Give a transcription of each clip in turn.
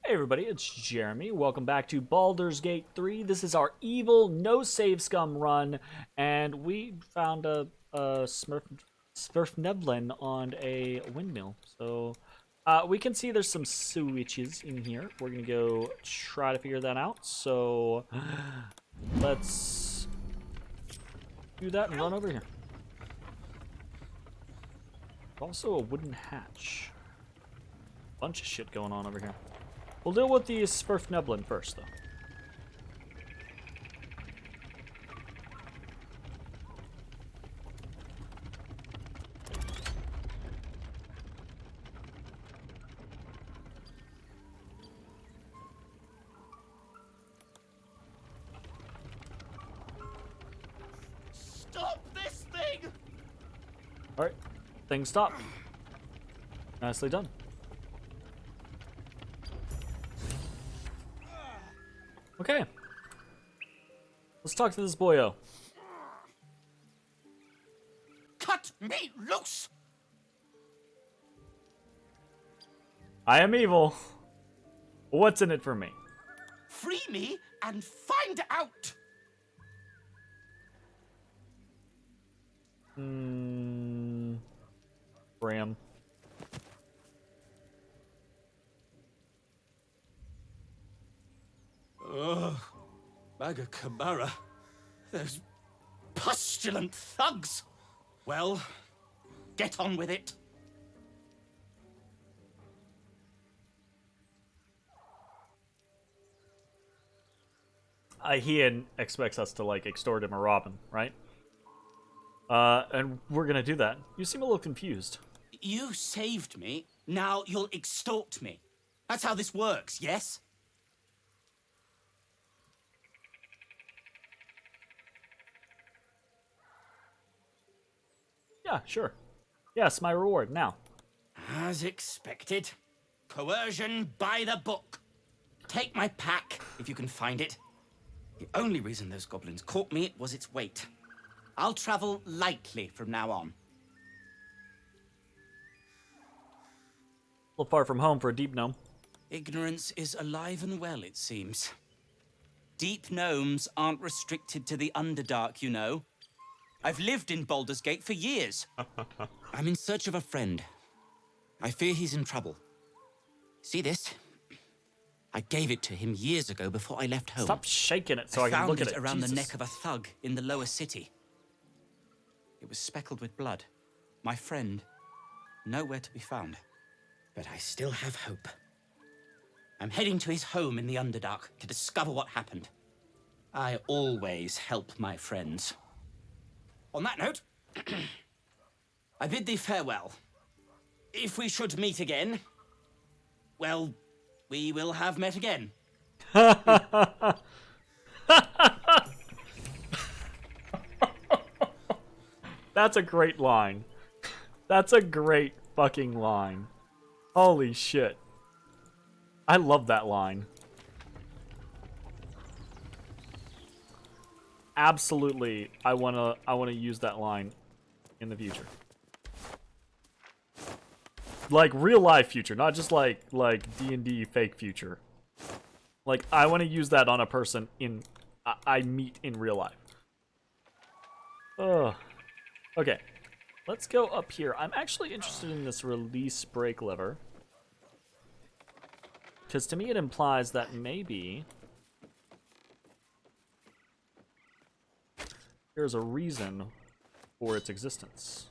Hey everybody, it's Jeremy. Welcome back to Baldur's Gate 3. This is our evil, no save scum run, and we found a Smurf on a windmill. So we can see there's some switches in here. We're gonna go try to figure that out. So let's do that and run over here. Also a wooden hatch. Bunch of shit going on over here. We'll deal with the Smurf first, though. Stop this thing! Alright, thing stop. Nicely done. Okay. Let's talk to this boyo. Cut me loose! I am evil. What's in it for me? Free me and find out! Bram. Ugh. Maga Kamara. Those pustulant thugs! Well, get on with it. He expects us to, like, extort him or rob him, right? And we're gonna do that. You seem a little confused. You saved me, now you'll extort me. That's how this works, yes? Yeah, sure. Yes, my reward, now. As expected. Coercion by the book. Take my pack, if you can find it. The only reason those goblins caught me was its weight. I'll travel lightly from now on. A little far from home for a deep gnome. Ignorance is alive and well, it seems. Deep gnomes aren't restricted to the Underdark, you know. I've lived in Baldur's Gate for years. I'm in search of a friend. I fear he's in trouble. See this? I gave it to him years ago before I left home. Stop shaking it so I can look at it. Found it around Jesus. the neck of a thug in the lower city. It was speckled with blood. My friend, nowhere to be found. But I still have hope. I'm heading to his home in the Underdark to discover what happened. I always help my friends. On that note, I bid thee farewell. If we should meet again, well, we will have met again. That's a great line. That's a great fucking line. Holy shit. I love that line. Absolutely, I wanna use that line in the future. Like real life future, not just like D&D fake future. Like I want to use that on a person I meet in real life. Ugh. Okay, let's go up here. I'm actually interested in this release brake lever, because to me it implies that maybe there's a reason for its existence.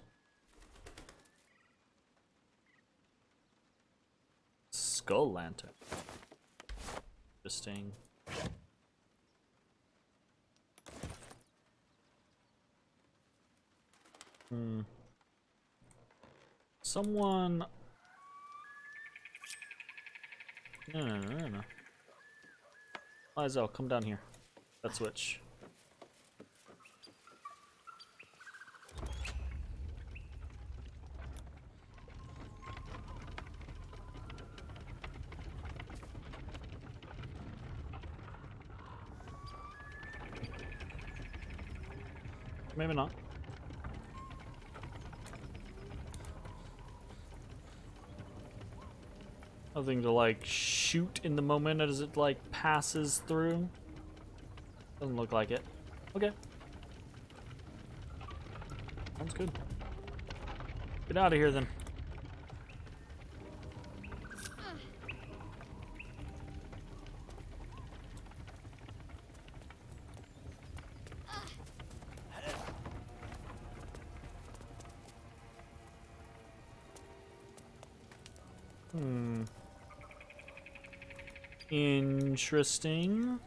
Skull lantern. Interesting. Someone. No. Lizel, come down here. That switch. Maybe not. Nothing to like shoot in the moment as it like passes through. Doesn't look like it. Okay. Sounds good. Get out of here then. Interesting.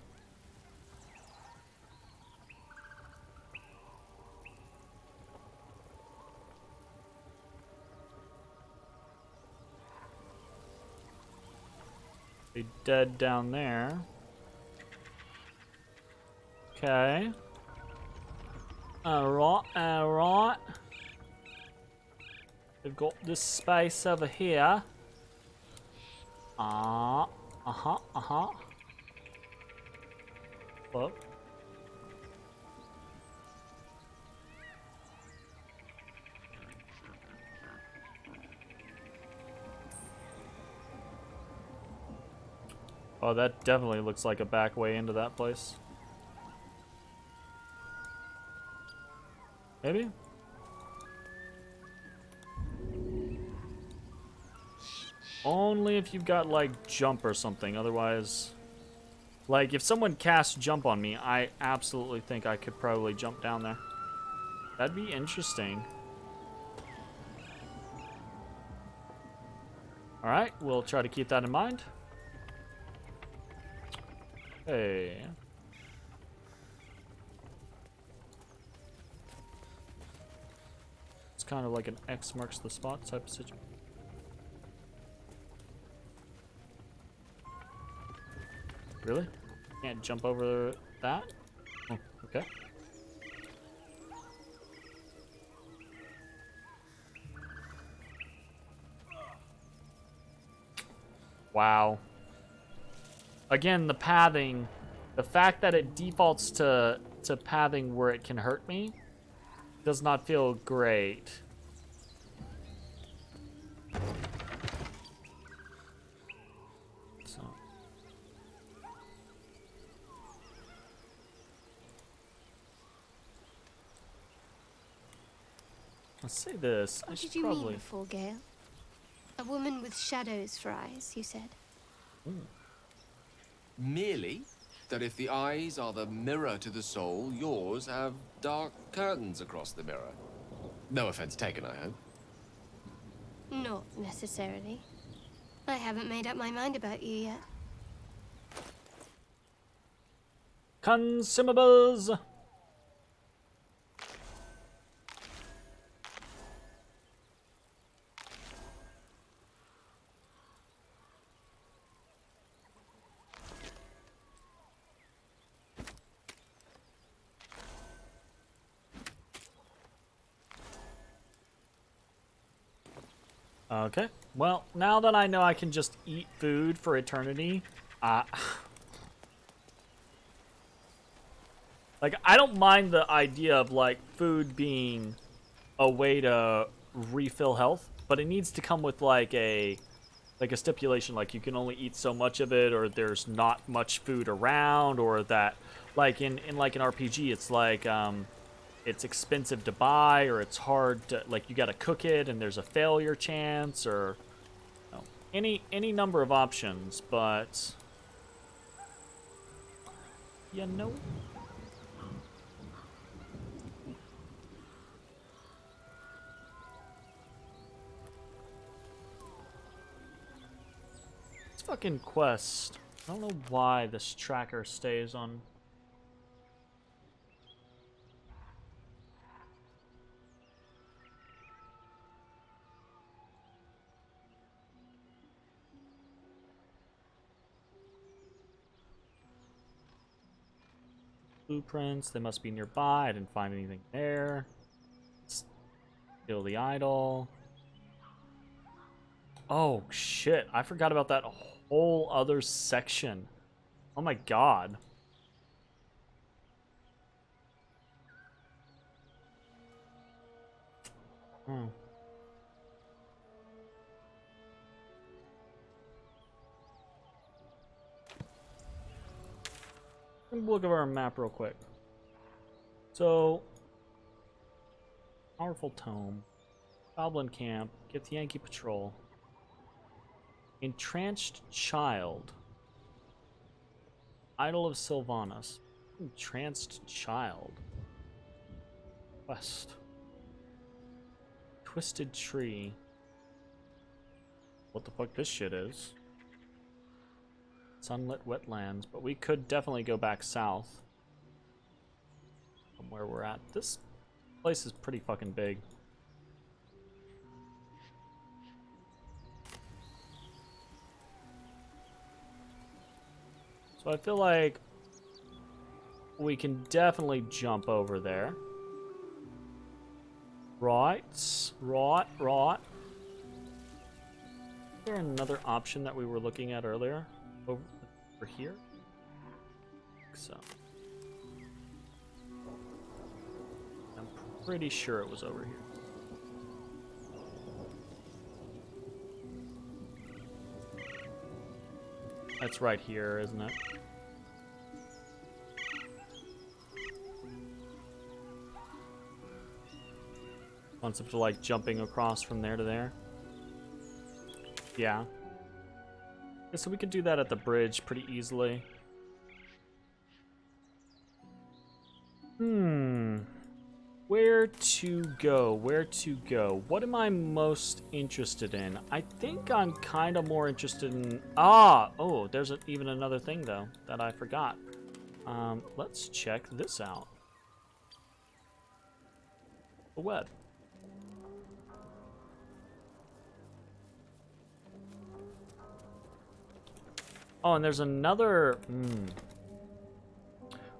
Be dead down there. Okay. Alright, alright. We've got this space over here. Uh-huh. Whoa. Oh, that definitely looks like a back way into that place. Maybe? Only if you've got, like, jump or something. Otherwise, like, if someone casts jump on me, I absolutely think I could probably jump down there. That'd be interesting. Alright, we'll try to keep that in mind. Hey. It's kind of like an X marks the spot type of situation. Really? Can't jump over that? Oh, okay. Wow. Again, the pathing, the fact that it defaults to pathing where it can hurt me does not feel great. So. Let's say this. What did you mean before, Gale? A woman with shadows for eyes, you said. Merely that if the eyes are the mirror to the soul, yours have dark curtains across the mirror. No offense taken, I hope. Not necessarily. I haven't made up my mind about you yet. Consumables. Okay. Well, now that I know I can just eat food for eternity, like, I don't mind the idea of, like, food being a way to refill health, but it needs to come with, like a stipulation, like you can only eat so much of it, or there's not much food around, or that, like, in like an RPG, it's like, it's expensive to buy, or it's hard to, like, you gotta cook it and there's a failure chance, or you know, any number of options, but you know, this fucking quest, I don't know why this tracker stays on. Blueprints, they must be nearby. I didn't find anything there. Kill the idol. Oh shit, I forgot about that whole other section. Oh my god. Let me look at our map real quick. So, powerful tome, goblin camp, get the Yankee patrol, entranced child, idol of Sylvanas, entranced child, quest, twisted tree. What the fuck this shit is? Sunlit wetlands, but we could definitely go back south from where we're at. This place is pretty fucking big. So I feel like we can definitely jump over there. Right. Is there another option that we were looking at earlier? Over here? I think so. I'm pretty sure it was over here. That's right here, isn't it? Concept of like jumping across from there to there. Yeah. Yeah, so we could do that at the bridge pretty easily. Where to go? Where to go? What am I most interested in? I think I'm kind of more interested in... Oh, there's even another thing, though, that I forgot. Let's check this out. The web. Oh, and there's another...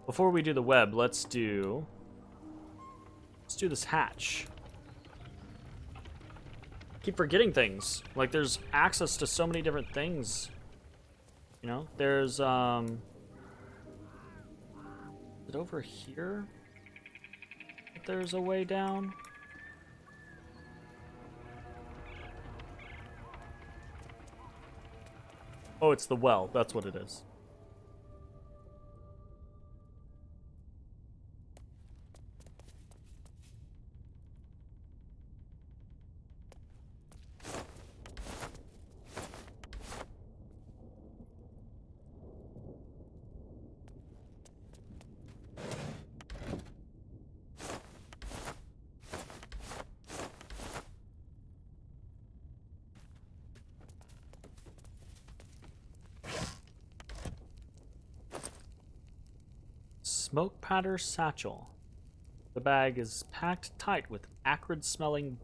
Before we do the web, let's do this hatch. Keep forgetting things. Like, there's access to so many different things. You know? There's, is it over here? There's a way down? Oh, it's the well. That's what it is. Smoke powder satchel. The bag is packed tight with acrid-smelling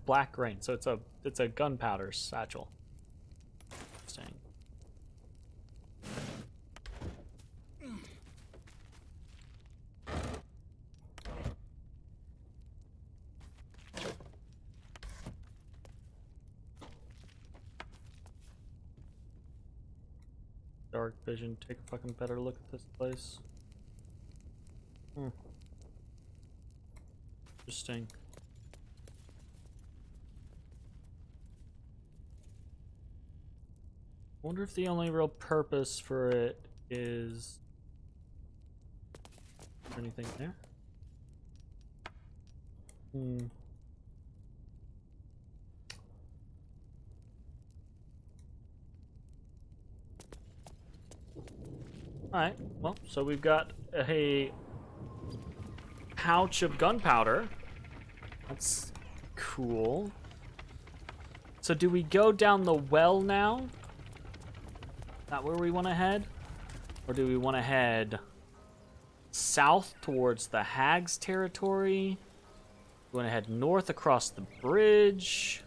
black grain. So it's a gunpowder satchel. Interesting. Dark vision. Take a fucking better look at this place. Interesting. Wonder if the only real purpose for it is there anything there? Alright, well, so we've got a pouch of gunpowder. That's cool. So do we go down the well now? Is that where we want to head? Or do we want to head south towards the Hags territory? We want to head north across the bridge?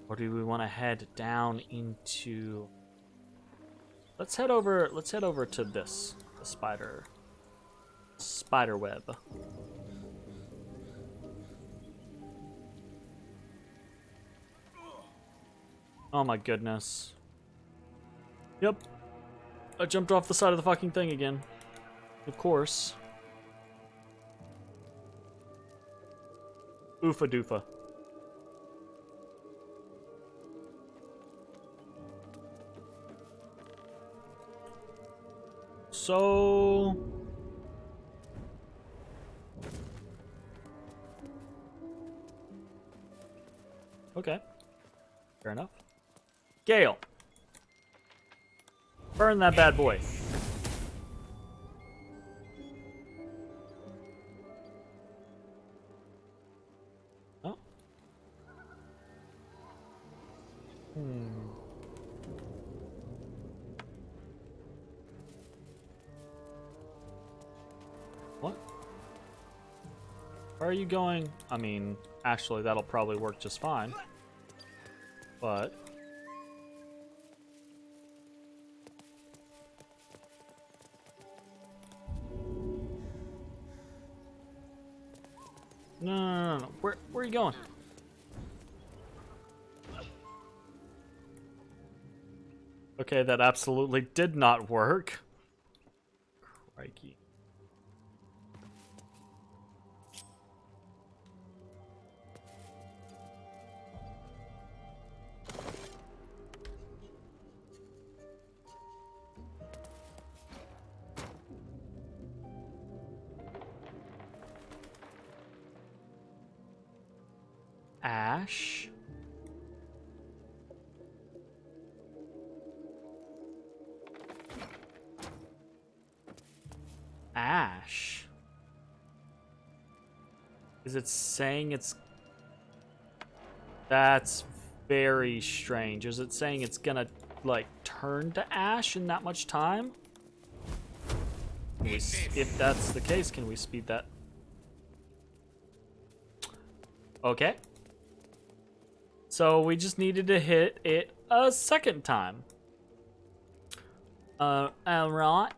Or do we want to head down into... Let's head over to this, the spider web. Oh my goodness. Yep. I jumped off the side of the fucking thing again. Of course. Oofa doofa. So... Okay. Fair enough. Gale. Burn that bad boy. Oh. What? Where are you going? I mean, actually, that'll probably work just fine. But... No. Where are you going? Okay, that absolutely did not work. Crikey. Ash. Ash. Is it saying it's... That's very strange. Is it saying it's gonna, like, turn to ash in that much time? If that's the case, can we speed that? Okay. So we just needed to hit it a second time. Alright.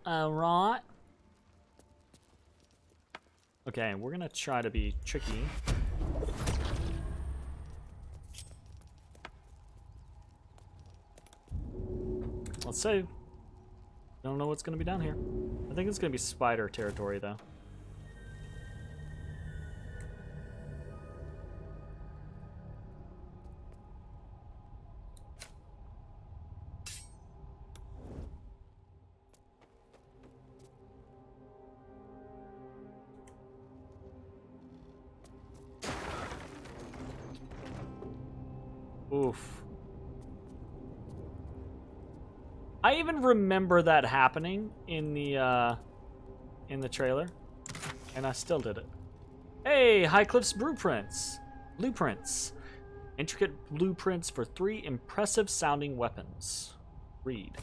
Okay, we're gonna try to be tricky. Let's save. Don't know what's gonna be down here. I think it's gonna be spider territory though. Oof. I even remember that happening in the trailer, and I still did it. Hey, Highcliffe's blueprints. Intricate blueprints for 3 impressive-sounding weapons. Read.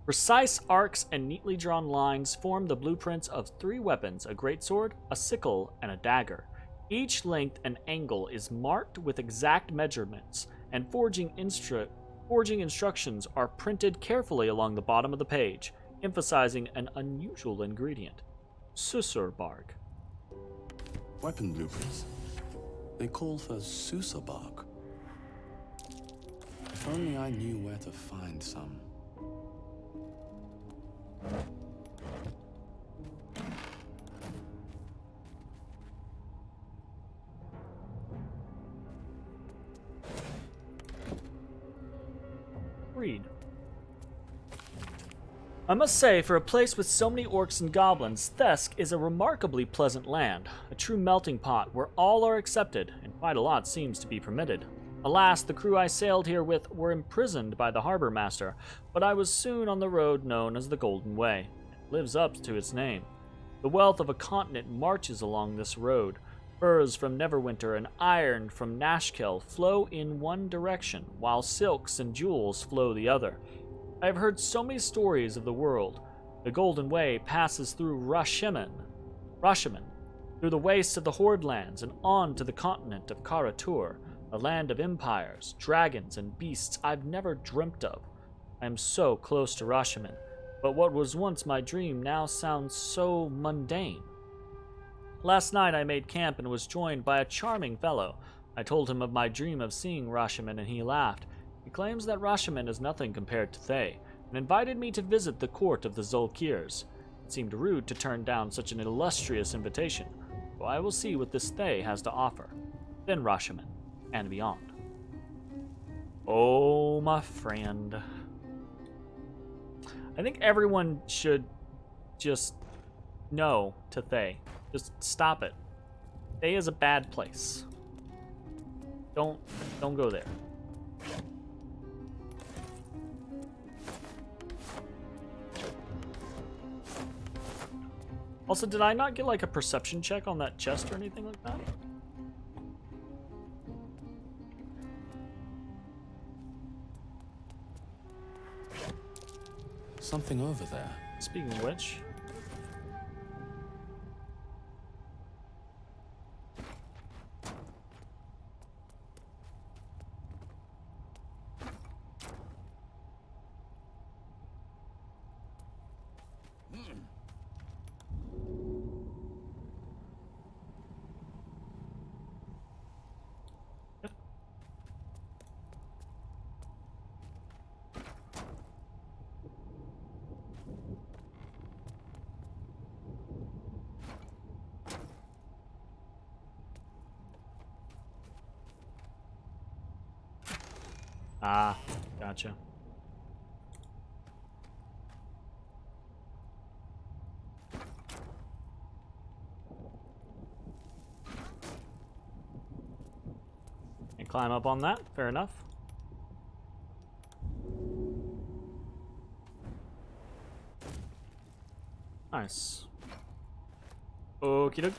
Precise arcs and neatly drawn lines form the blueprints of 3 weapons: a greatsword, a sickle, and a dagger. Each length and angle is marked with exact measurements, and forging instructions are printed carefully along the bottom of the page, emphasizing an unusual ingredient: susur bark. Weapon blueprints. They call for susur bark. If only I knew where to find some. Read. I must say, for a place with so many orcs and goblins, Thesk is a remarkably pleasant land, a true melting pot where all are accepted, and quite a lot seems to be permitted. Alas, the crew I sailed here with were imprisoned by the harbor master, but I was soon on the road known as the Golden Way. It lives up to its name. The wealth of a continent marches along this road. Furs from Neverwinter and iron from Nashkel flow in one direction, while silks and jewels flow the other. I have heard so many stories of the world. The Golden Way passes through Rashiman, through the wastes of the Horde lands and on to the continent of Karatur, a land of empires, dragons, and beasts I've never dreamt of. I am so close to Rashiman, but what was once my dream now sounds so mundane. Last night I made camp and was joined by a charming fellow. I told him of my dream of seeing Rashiman, and he laughed. He claims that Rashiman is nothing compared to Thay, and invited me to visit the court of the Zolkirs. It seemed rude to turn down such an illustrious invitation, so I will see what this Thay has to offer. Then Rashiman, and beyond. Oh, my friend. I think everyone should just no to Thay. Just stop it. Thay is a bad place. Don't go there. Also, did I not get like a perception check on that chest or anything like that? Something over there. Speaking of which, ah, gotcha. And climb up on that. Fair enough. Nice. Okie dokie.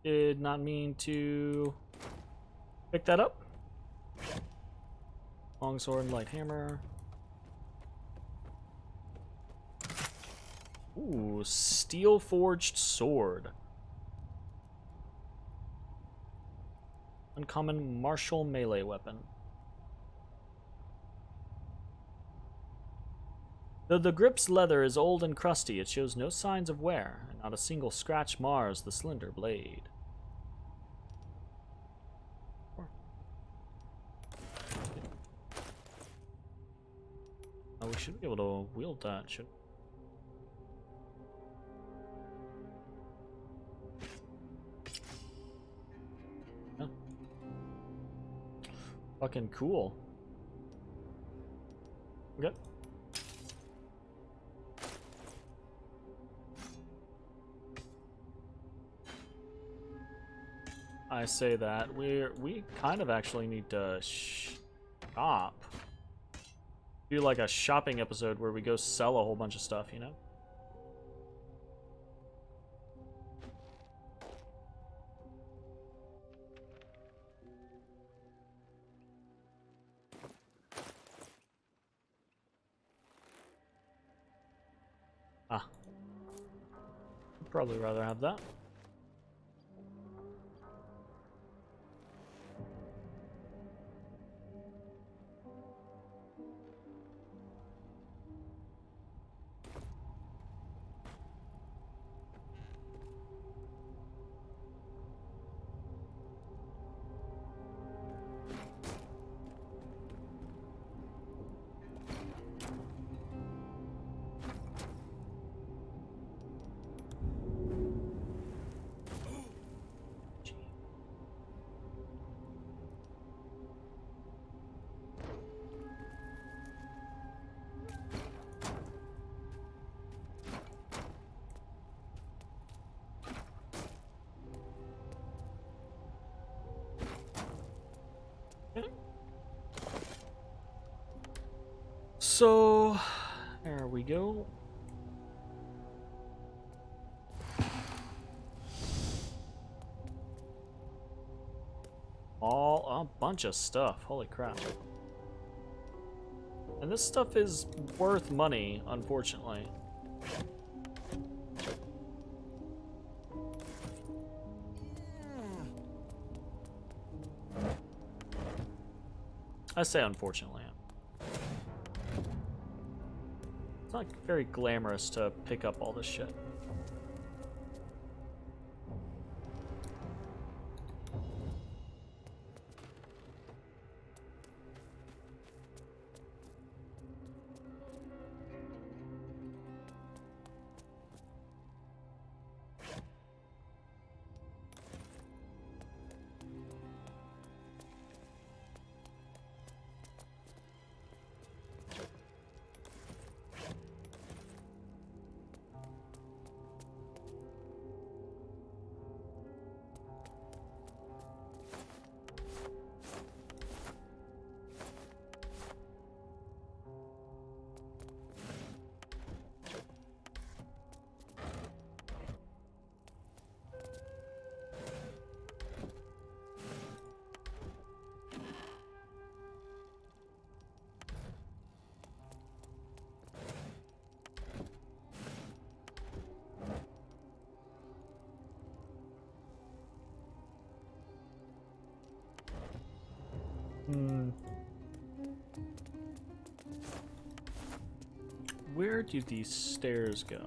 Did not mean to pick that up. Longsword and light hammer. Ooh, steel forged sword. Uncommon martial melee weapon. Though the grip's leather is old and crusty, it shows no signs of wear, and not a single scratch mars the slender blade. Oh, we should be able to wield that, should yeah. Fucking cool. Okay. I say that we kind of actually need to shop. Do like a shopping episode where we go sell a whole bunch of stuff, you know? Ah. I'd probably rather have that. So, there we go. All a bunch of stuff. Holy crap. And this stuff is worth money, unfortunately. I say unfortunately. It's not very glamorous to pick up all this shit. Hmm. Where do these stairs go?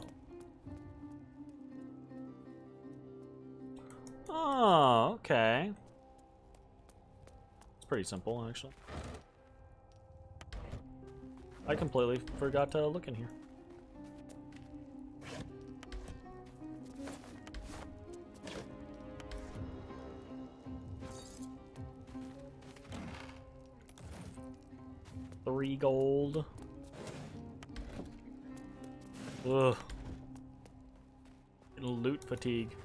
Oh, okay. It's pretty simple, actually. I completely forgot to look in here. Three gold. Ugh. Loot fatigue.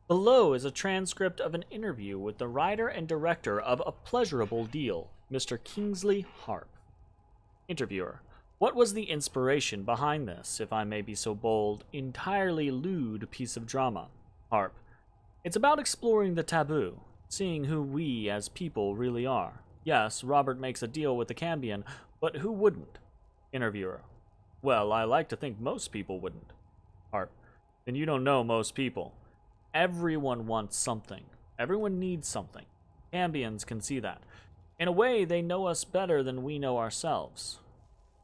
Below is a transcript of an interview with the writer and director of A Pleasurable Deal, Mr. Kingsley Harp. Interviewer: what was the inspiration behind this, if I may be so bold, entirely lewd piece of drama? Harp: it's about exploring the taboo, seeing who we as people really are. Yes, Robert makes a deal with the Cambion, but who wouldn't? Interviewer: well, I like to think most people wouldn't. Harp: then you don't know most people. Everyone wants something. Everyone needs something. Cambions can see that. In a way, they know us better than we know ourselves.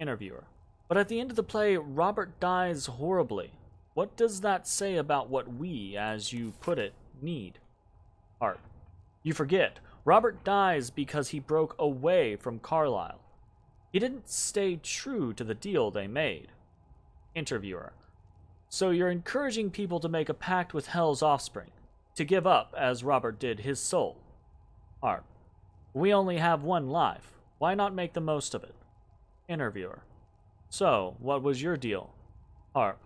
Interviewer: but at the end of the play, Robert dies horribly. What does that say about what we, as you put it, need? Harp: you forget. Robert dies because he broke away from Carlisle. He didn't stay true to the deal they made. Interviewer: so you're encouraging people to make a pact with Hell's offspring, to give up, as Robert did, his soul. Harp: we only have one life. Why not make the most of it? Interviewer: so, what was your deal? Harp: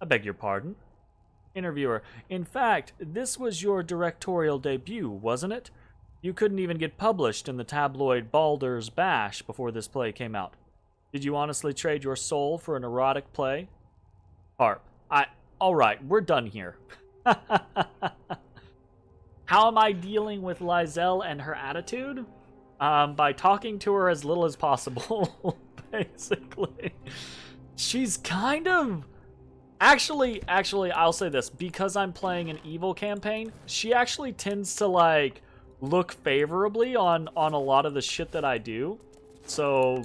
I beg your pardon? Interviewer: in fact, this was your directorial debut, wasn't it? You couldn't even get published in the tabloid Baldur's Bash before this play came out. Did you honestly trade your soul for an erotic play? Harp: alright, we're done here. How am I dealing with Lizelle and her attitude? By talking to her as little as possible, basically. She's kind of... Actually, I'll say this. Because I'm playing an evil campaign, she actually tends to, like, look favorably on a lot of the shit that I do. So,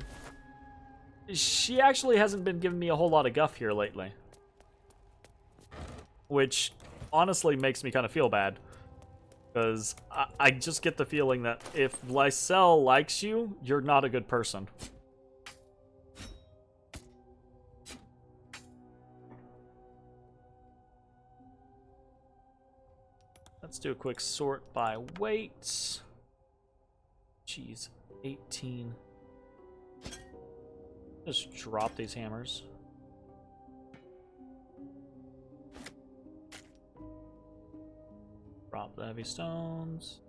she actually hasn't been giving me a whole lot of guff here lately. Which honestly makes me kind of feel bad. Because I just get the feeling that if Lysel likes you, you're not a good person. Let's do a quick sort by weight. Jeez, 18. Just drop these hammers. Drop the heavy stones.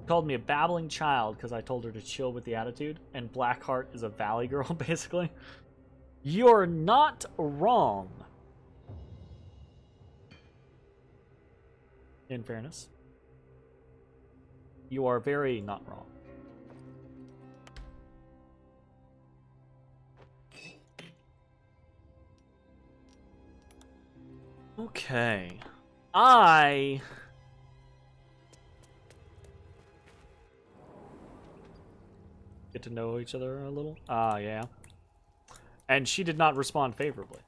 Called me a babbling child because I told her to chill with the attitude, and Blackheart is a valley girl, basically. You're not wrong. In fairness. You are very not wrong. Okay. I get to know each other a little. Yeah. And she did not respond favorably.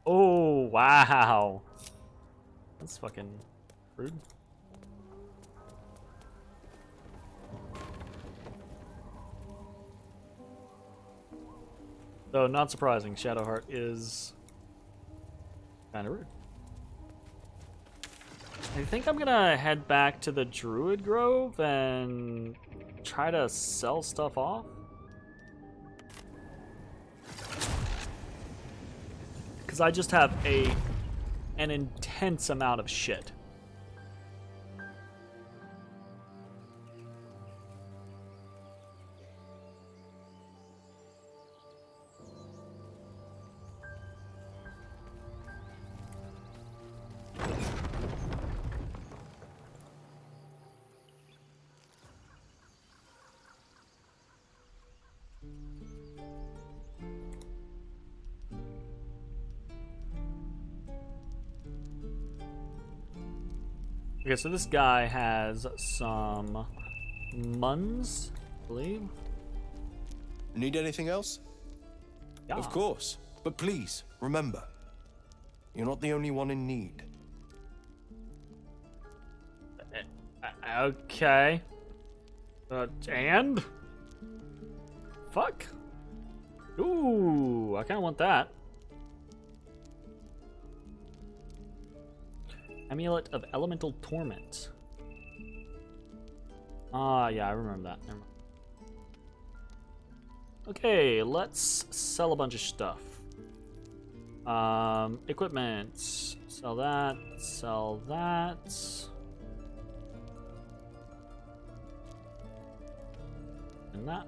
Oh, wow. That's fucking rude. So, not surprising, Shadowheart is kind of rude. I think I'm gonna head back to the Druid Grove and try to sell stuff off. Because I just have an intense amount of shit. Okay, so this guy has some muns, I believe. Need anything else? Yeah. Of course. But please, remember, you're not the only one in need. Okay. And? Fuck. Ooh, I kind of want that. Amulet of Elemental Torment. Ah, yeah, I remember that. Never mind. Okay, let's sell a bunch of stuff. Equipment. Sell that. Sell that. And that.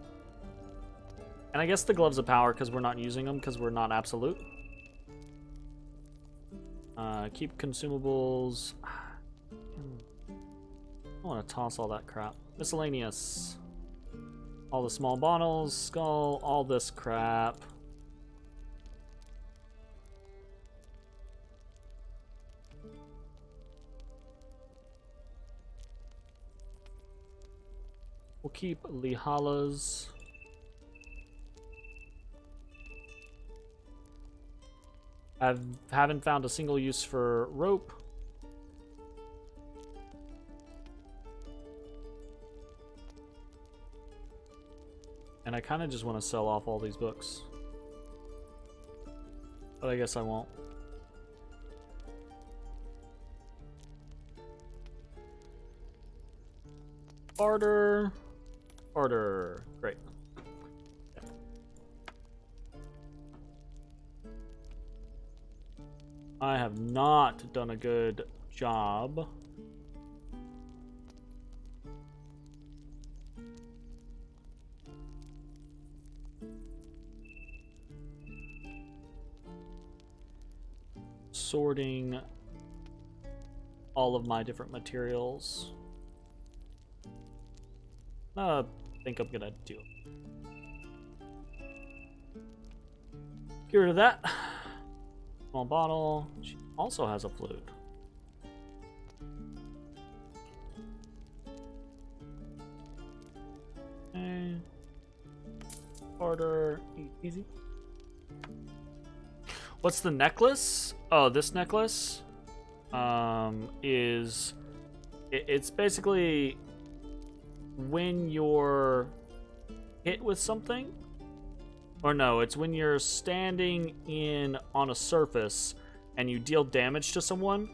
And I guess the Gloves of Power, because we're not using them, because we're not absolute. Keep consumables. I want to toss all that crap. Miscellaneous. All the small bottles, skull, all this crap. We'll keep Lihalas. Haven't found a single use for rope. And I kind of just want to sell off all these books. But I guess I won't. Barter. Barter. Great. Okay. I have not done a good job. Sorting all of my different materials. I think I'm gonna do it. Get rid of that. Small bottle. She also has a flute. Okay. Order. Easy. What's the necklace? Oh, this necklace is it's basically when you're hit with something, or no, it's when you're standing on a surface and you deal damage to someone,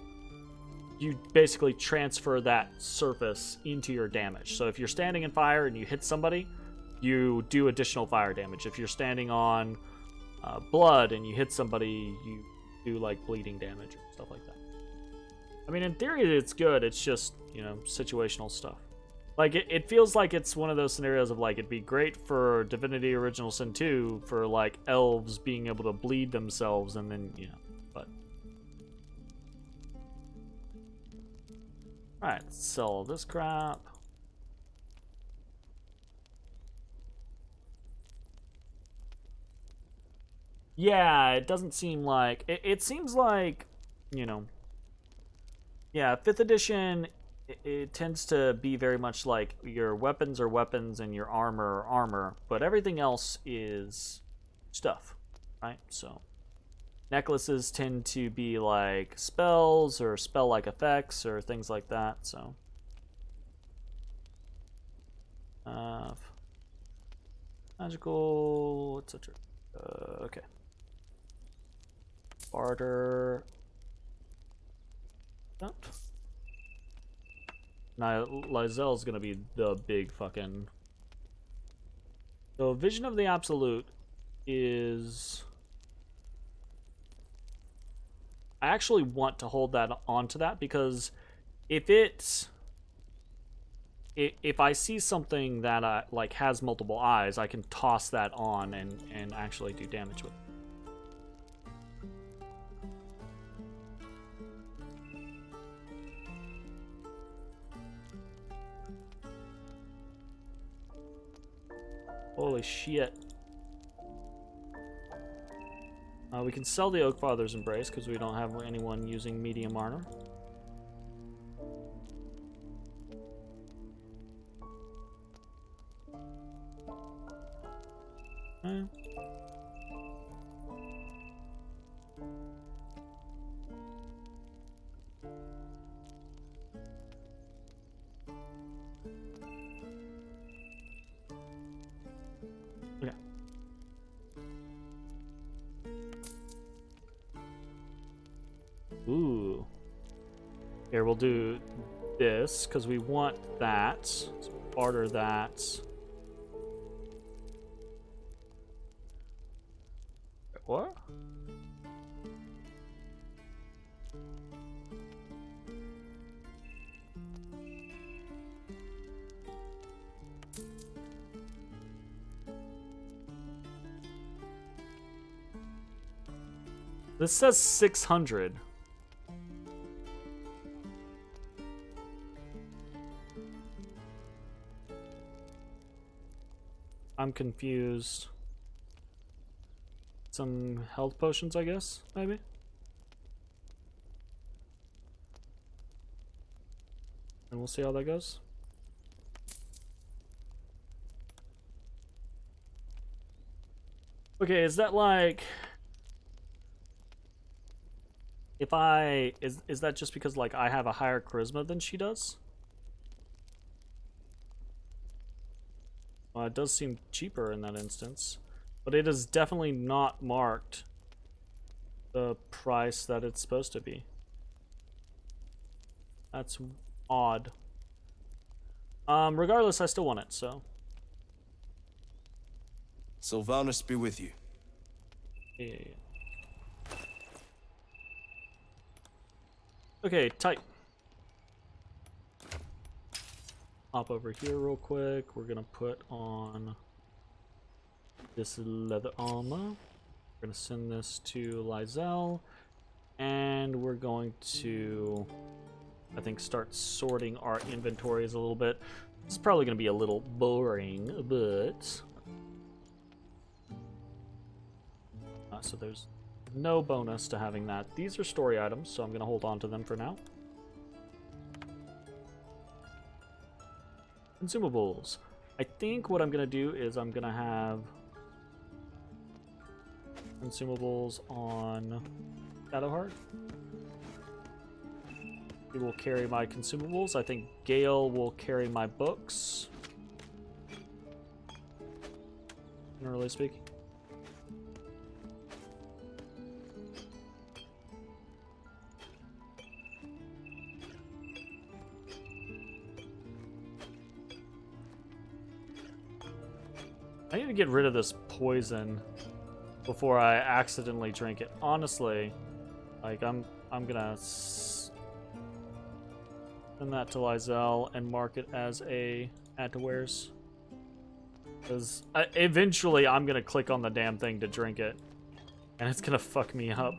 you basically transfer that surface into your damage. So if you're standing in fire and you hit somebody, you do additional fire damage. If you're standing on blood and you hit somebody, you do like bleeding damage and stuff like that. I mean, in theory, it's good. It's just, you know, situational stuff. Like, it feels like it's one of those scenarios of, like, it'd be great for Divinity Original Sin 2 for, like, elves being able to bleed themselves and then, you know, but... Alright, sell this crap. Yeah, it doesn't seem like... It seems like, you know... Yeah, 5th edition... It tends to be very much like your weapons are weapons and your armor are armor, but everything else is stuff, right? So necklaces tend to be like spells or spell-like effects or things like that, so. Magical, etc. Okay. Barter. That. Now, Lysel's gonna be the big fucking... So, Vision of the Absolute is... I actually want to hold that onto that, because if I see something that like has multiple eyes, I can toss that on and actually do damage with it. Holy shit. We can sell the Oakfather's Embrace because we don't have anyone using medium armor. Ooh. Here, we'll do this, because we want that. So barter that. What? This says 600. I'm confused. Some health potions, I guess, maybe? And we'll see how that goes. Okay, is that like... If I... Is that just because, like, I have a higher charisma than she does? It does seem cheaper in that instance. But it is definitely not marked the price that it's supposed to be. That's odd. Regardless, I still want it, so... Sylvanus be with you. Yeah. Okay, tight. Hop over here real quick. We're gonna put on this leather armor. We're gonna send this to Lizelle. And we're going to, I think, start sorting our inventories a little bit. It's probably gonna be a little boring, but... so there's no bonus to having that. These are story items, so I'm going to hold on to them for now. Consumables. I think what I'm going to do is I'm going to have consumables on Shadowheart. He will carry my consumables. I think Gale will carry my books. Generally speaking. I need to get rid of this poison before I accidentally drink it. Honestly, like I'm gonna send that to Lizelle and mark it as a add to wares. Because eventually I'm gonna click on the damn thing to drink it, and it's gonna fuck me up.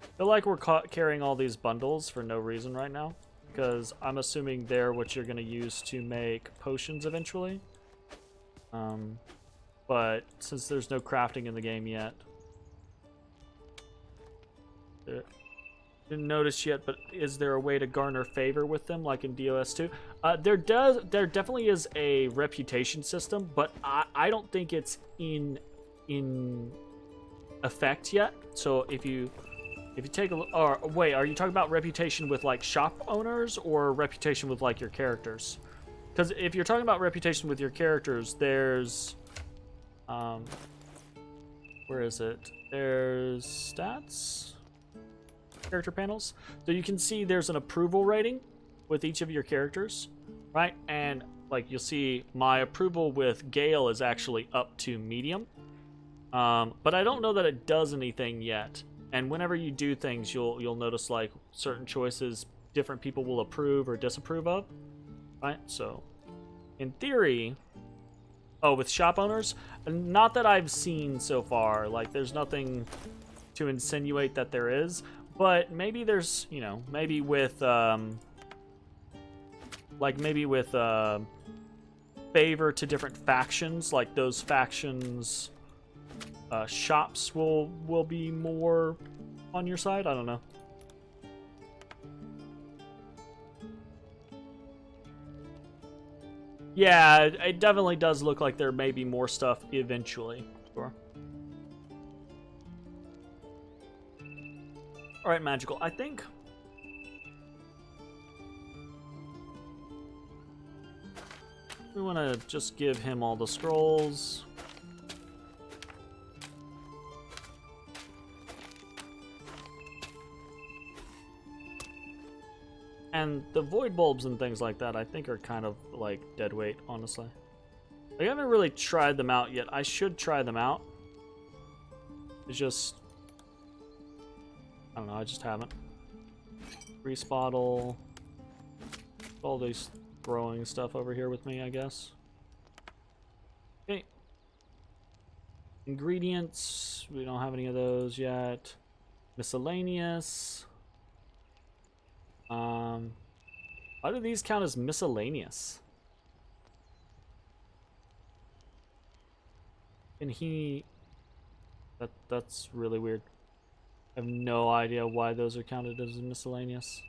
I feel like we're carrying all these bundles for no reason right now. Because I'm assuming they're what you're going to use to make potions eventually. But since there's no crafting in the game yet... Didn't notice yet, but is there a way to garner favor with them like in DOS 2? There definitely is a reputation system, but I don't think it's in effect yet. So if you take a look, or wait, are you talking about reputation with like shop owners or reputation with like your characters? Because if you're talking about reputation with your characters, there's, where is it? There's stats, character panels. So you can see there's an approval rating with each of your characters, right? And like you'll see my approval with Gale is actually up to medium, but I don't know that it does anything yet. And whenever you do things, you'll notice like certain choices different people will approve or disapprove of, right? So, in theory, with shop owners, not that I've seen so far. Like, there's nothing to insinuate that there is, but maybe there's, you know, maybe with favor to different factions, like those factions. Shops will be more on your side. I don't know. Yeah, it definitely does look like there may be more stuff eventually. Sure. All right, magical. I think we want to just give him all the scrolls. And the void bulbs and things like that, I think, are kind of like dead weight, honestly. I haven't really tried them out yet. I should try them out. It's just, I don't know, I just haven't. Grease bottle. All these throwing stuff over here with me, I guess. Okay. Ingredients. We don't have any of those yet. Miscellaneous. Why do these count as miscellaneous? And that's really weird. I have no idea why those are counted as miscellaneous.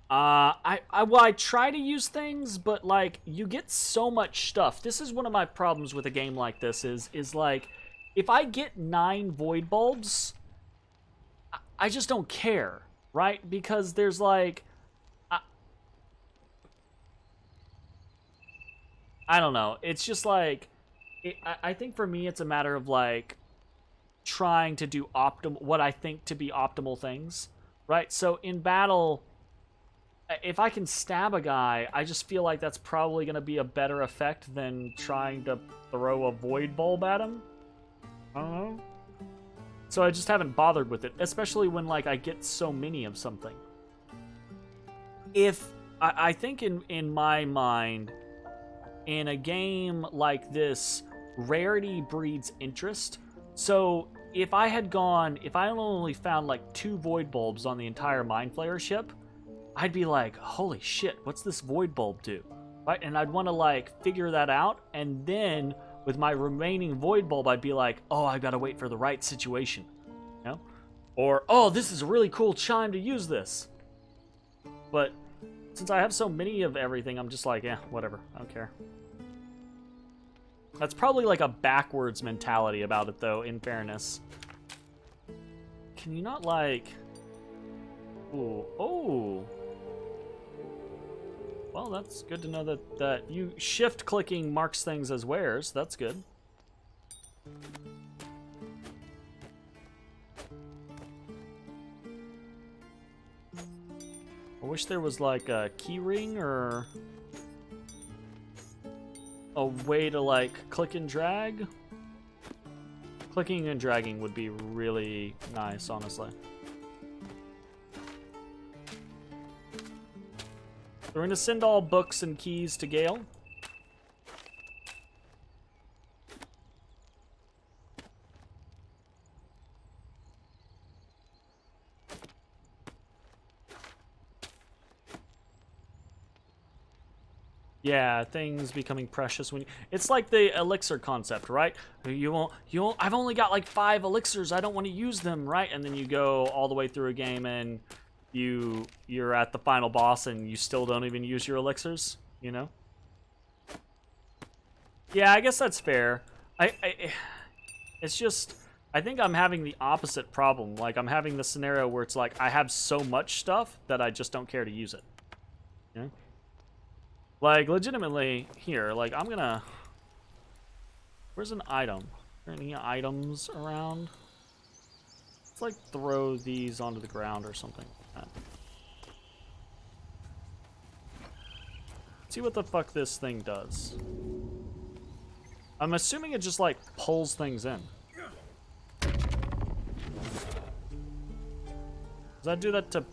I try to use things, but like you get so much stuff. This is one of my problems with a game like this is like if I get 9 void bulbs, I just don't care, right? Because there's like I don't know. It's just like I think for me it's a matter of like trying to do what I think to be optimal things, right? So in battle, if I can stab a guy, I just feel like that's probably going to be a better effect than trying to throw a void bulb at him. I don't know. So I just haven't bothered with it, especially when like I get so many of something. If I think in my mind, in a game like this, rarity breeds interest. So if I only found like 2 void bulbs on the entire Mind Flayer ship, I'd be like, holy shit, what's this void bulb do? Right? And I'd want to like figure that out, and then with my remaining void bulb, I'd be like, oh, I gotta wait for the right situation. You know? Or, oh, this is a really cool chime to use this. But since I have so many of everything, I'm just like, yeah, whatever, I don't care. That's probably like a backwards mentality about it, though, in fairness. Can you not, like... Ooh. Oh! Well, that's good to know that you shift-clicking marks things as wares. That's good. I wish there was, like, a key ring or... a way to like click and drag. Clicking and dragging would be really nice, honestly. We're gonna send all books and keys to Gale. Yeah, things becoming precious when it's like the elixir concept, right? I've only got like 5 elixirs, I don't want to use them, right? And then you go all the way through a game and you're at the final boss and you still don't even use your elixirs, you know? Yeah, I guess that's fair. It's just, I think I'm having the opposite problem. Like, I'm having the scenario where it's like, I have so much stuff that I just don't care to use it. You know? Like, legitimately, here, like, I'm gonna... Where's an item? Are there any items around? Let's, like, throw these onto the ground or something. See what the fuck this thing does. I'm assuming it just, like, pulls things in. Does that do that to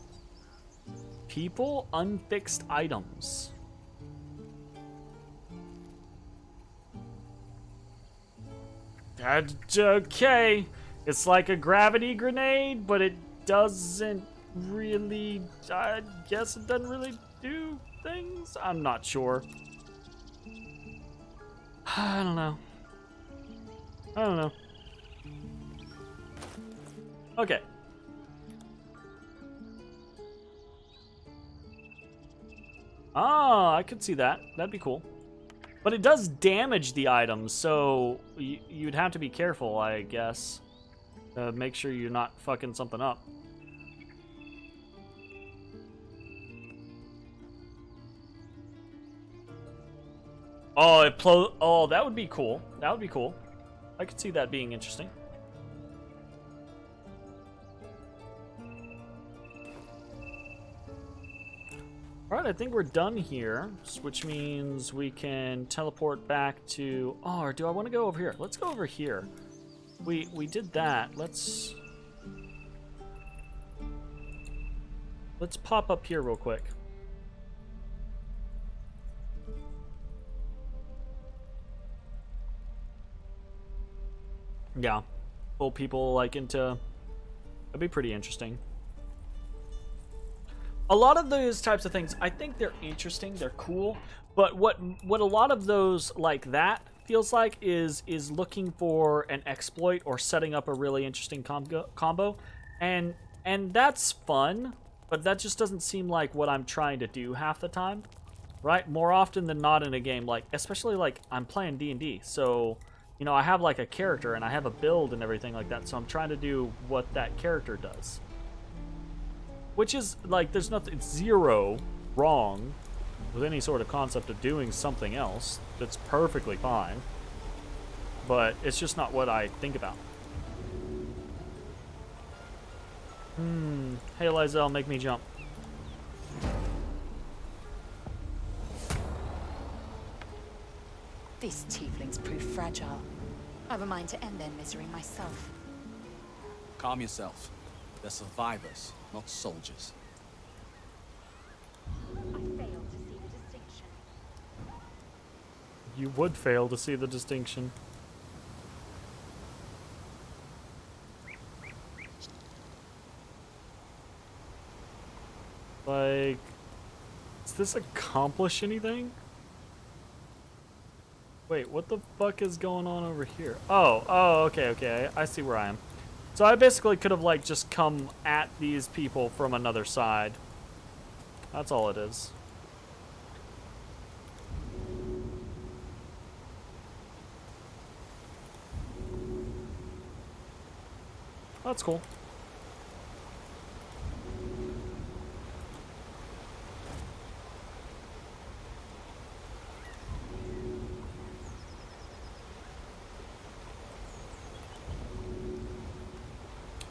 people? Unfixed items. Okay, it's like a gravity grenade, but it doesn't really, I guess it doesn't really do things? I'm not sure. I don't know. Okay. Ah, I could see that. That'd be cool. But it does damage the items, so you'd have to be careful, I guess. Make sure you're not fucking something up. Oh, that would be cool. That would be cool. I could see that being interesting. Alright, I think we're done here, which means we can teleport back to... Oh, or do I want to go over here? Let's go over here. We did that. Let's pop up here real quick. Yeah. Pull people, like, into... That'd be pretty interesting. A lot of those types of things, I think they're interesting, they're cool, but what a lot of those like that feels like is looking for an exploit or setting up a really interesting combo, and that's fun, but that just doesn't seem like what I'm trying to do half the time, right? More often than not in a game, like, especially like I'm playing D&D, so, you know, I have like a character and I have a build and everything like that, so I'm trying to do what that character does. Which is, like, there's nothing, it's zero wrong with any sort of concept of doing something else. That's perfectly fine. But it's just not what I think about. Hey, Lizelle, make me jump. These tieflings prove fragile. I've a mind to end their misery myself. Calm yourself. They're survivors, not soldiers. I failed to see the distinction. You would fail to see the distinction. Like, does this accomplish anything? Wait, what the fuck is going on over here? Oh, okay, I see where I am. So I basically could have, like, just come at these people from another side. That's all it is. That's cool.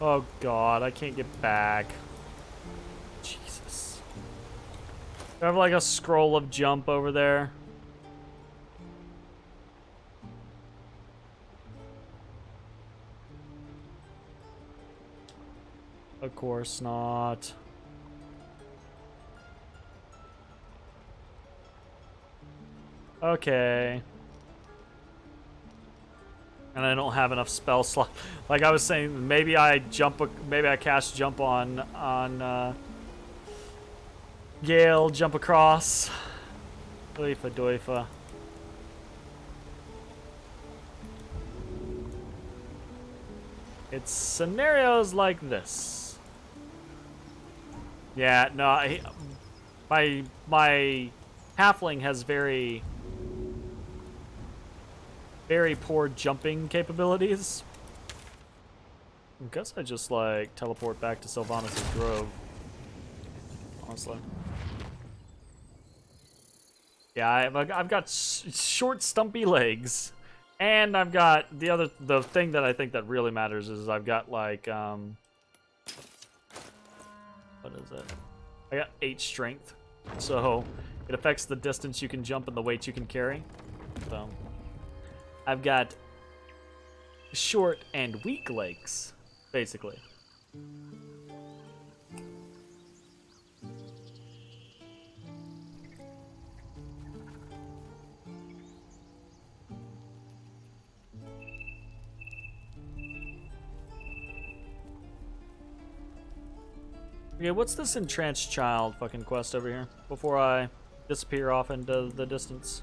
Oh god, I can't get back. Jesus. Do I have like a scroll of jump over there? Of course not. Okay. And I don't have enough spell slot. Like I was saying, maybe I cast jump on Gale, jump across. Doifa doifa. It's scenarios like this. Yeah, no, my halfling has very poor jumping capabilities. I guess I just like teleport back to Sylvanas' Grove. Honestly. Yeah, I've got short, stumpy legs, and I've got the thing that I think that really matters is I've got like what is it? I got 8 strength, so it affects the distance you can jump and the weight you can carry. So I've got short and weak legs, basically. Okay, what's this entranced child fucking quest over here? Before I disappear off into the distance.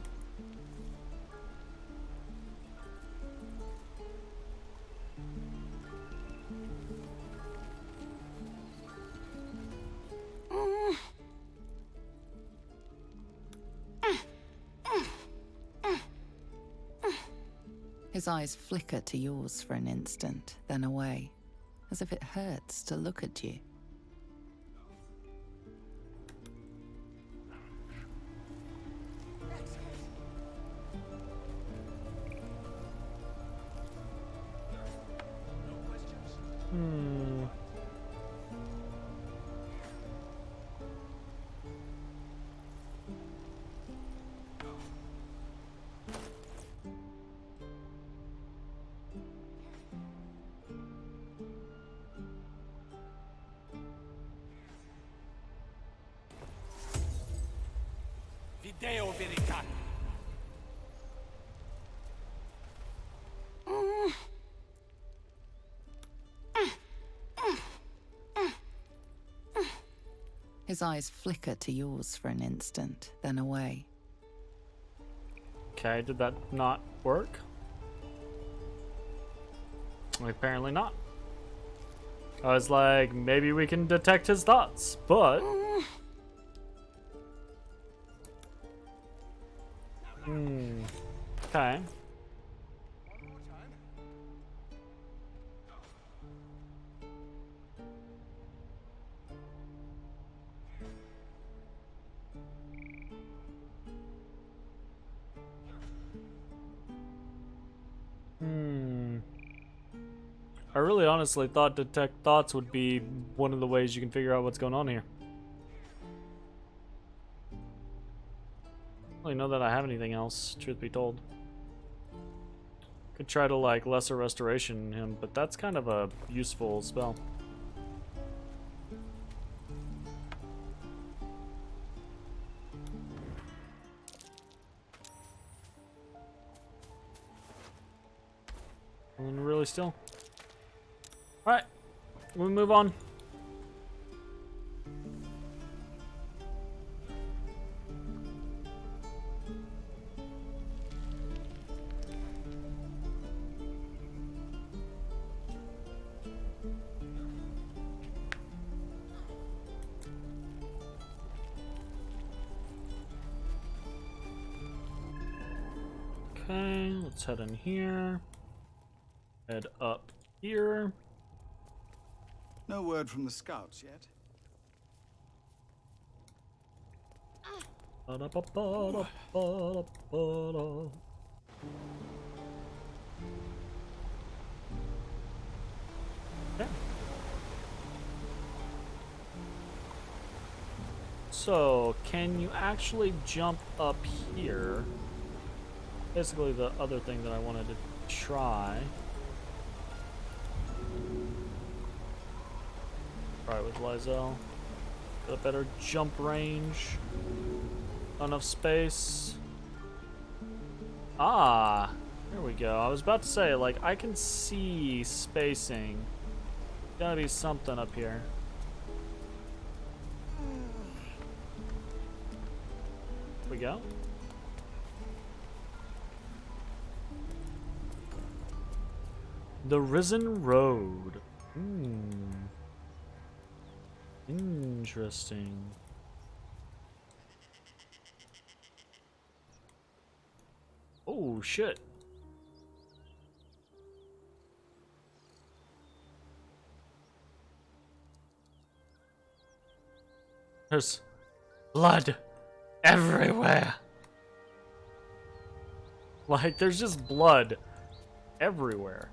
His eyes flicker to yours for an instant, then away, as if it hurts to look at you. Deo Veritas. His eyes flicker to yours for an instant, then away. Okay, did that not work? Apparently not. I was like, maybe we can detect his thoughts, but... Okay. I really honestly thought detect thoughts would be one of the ways you can figure out what's going on here. I don't really know that I have anything else, truth be told. Could try to like lesser restoration him, but that's kind of a useful spell. And really still. Alright, we'll move on. Okay, let's head in here. Head up here. No word from the scouts yet. Ba-da-ba-ba-da-ba-da-ba-da. Okay. So, can you actually jump up here? Basically the other thing that I wanted to try. Try with Lysel. Got a better jump range. Not enough space. Ah, there we go. I was about to say, like, I can see spacing. Gotta be something up here. Here we go. The Risen Road. Interesting. Oh, shit. There's blood everywhere. Like, there's just blood everywhere.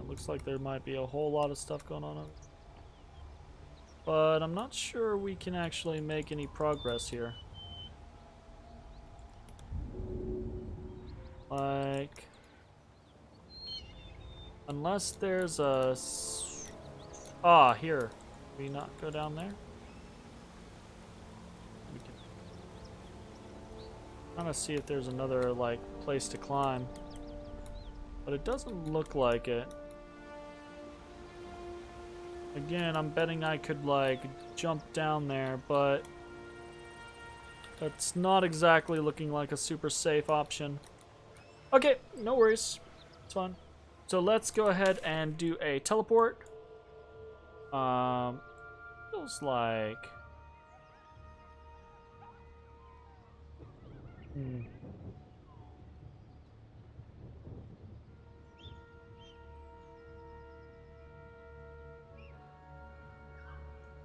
Looks like there might be a whole lot of stuff going on. But I'm not sure we can actually make any progress here. Like, unless there's a... Ah, here. Can we not go down there? We can kind of see if there's another, like, place to climb. But it doesn't look like it. Again, I'm betting I could, like, jump down there, but that's not exactly looking like a super safe option. Okay, no worries. It's fine. So let's go ahead and do a teleport. Feels like...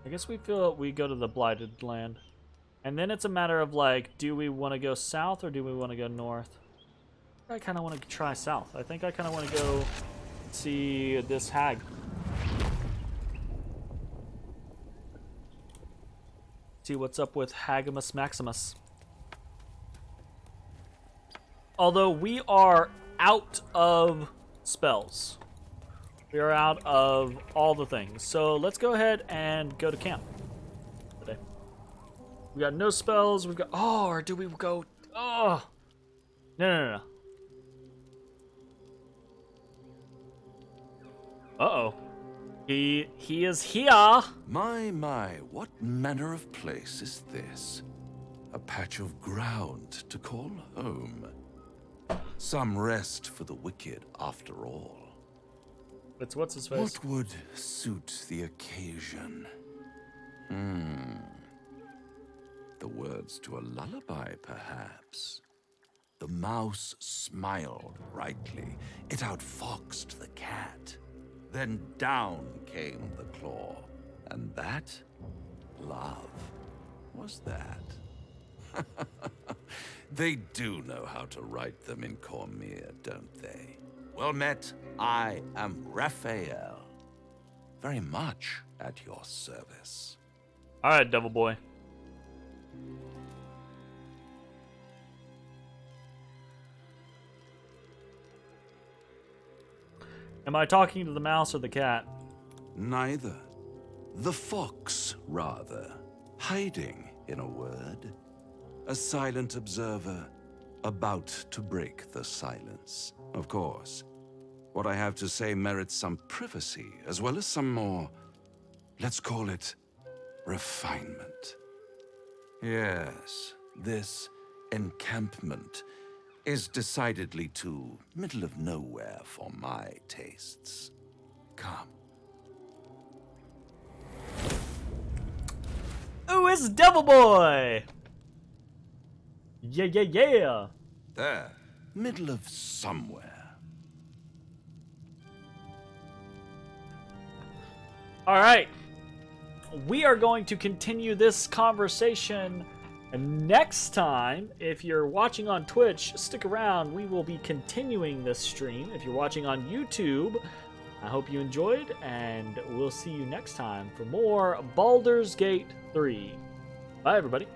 I guess we feel we go to the Blighted Land. And then it's a matter of, like, do we want to go south or do we want to go north? I kind of want to try south. I think I kind of want to go see this hag. See what's up with Hagamus Maximus. Although we are out of spells. We are out of all the things. So let's go ahead and go to camp today. We got no spells. We've got... Oh, or do we go... Oh. No. Uh-oh. He is here. My, what manner of place is this? A patch of ground to call home. Some rest for the wicked, after all. What's his face? What would suit the occasion? The words to a lullaby, perhaps. The mouse smiled brightly. It outfoxed the cat. Then down came the claw. And that, love, was that. They do know how to write them in Cormier, don't they? Well met, I am Raphael. Very much at your service. All right, Devil Boy. Am I talking to the mouse or the cat? Neither. The fox, rather. Hiding, in a word. A silent observer, about to break the silence. Of course, what I have to say merits some privacy, as well as some more, let's call it, refinement. Yes, this encampment is decidedly too middle of nowhere for my tastes. Come. Ooh, it's Devil Boy! Yeah. There, middle of somewhere. All right. We are going to continue this conversation next time. If you're watching on Twitch, stick around. We will be continuing this stream. If you're watching on YouTube, I hope you enjoyed, and we'll see you next time for more Baldur's Gate 3. Bye, everybody.